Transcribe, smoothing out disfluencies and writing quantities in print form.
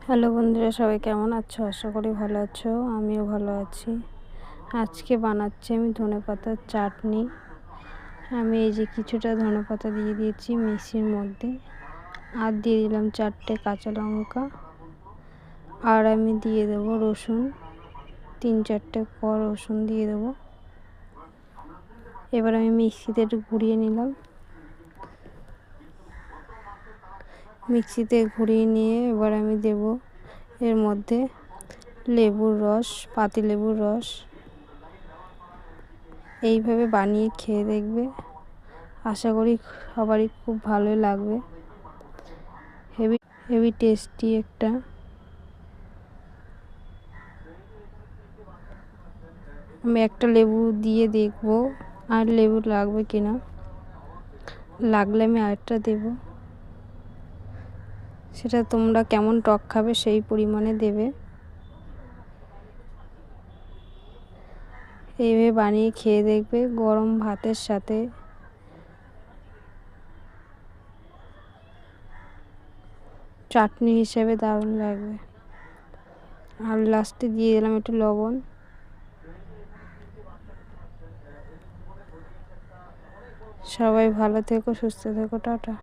Hello বন্ধুরা, সবাই কেমন আছো? আশা করি ভালো আছো। আমিও ভালো আছি। আজকে বানাচ্ছি আমি ধনেপাতার চাটনি। আমি এই যে কিছুটা ধনেপাতা দিয়ে দিয়েছি মিক্সির মধ্যে, আর দিয়ে দিলাম 4টে কাঁচা লঙ্কা, আর আমি দিয়ে দেবো রসুন, 3-4টে রসুন দিয়ে দেবো। এবার আমি মিক্সিতে একটু ঘুরিয়ে নিলাম। মিক্সিতে ঘুরিয়ে নিয়ে এবার আমি দেব এর মধ্যে লেবুর রস, পাতিলেবুর রস। এইভাবে বানিয়ে খেয়ে দেখবে, আশা করি সবারই খুব ভালোই লাগবে। হেভি হেভি টেস্টি একটা। আমি একটা লেবু দিয়ে দেখবো আর লেবু লাগবে কিনা, লাগলে আমি আরেকটা দেব। সেটা তোমরা কেমন টক খাবে সেই পরিমাণে দেবে। এইভাবে বানিয়ে খেয়ে দেখবে, গরম ভাতের সাথে চাটনি হিসেবে দারুণ লাগবে। আর লাস্টে দিয়ে দিলাম একটু লবণ। সবাই ভালো থেকো, সুস্থ থেকো, টাটা।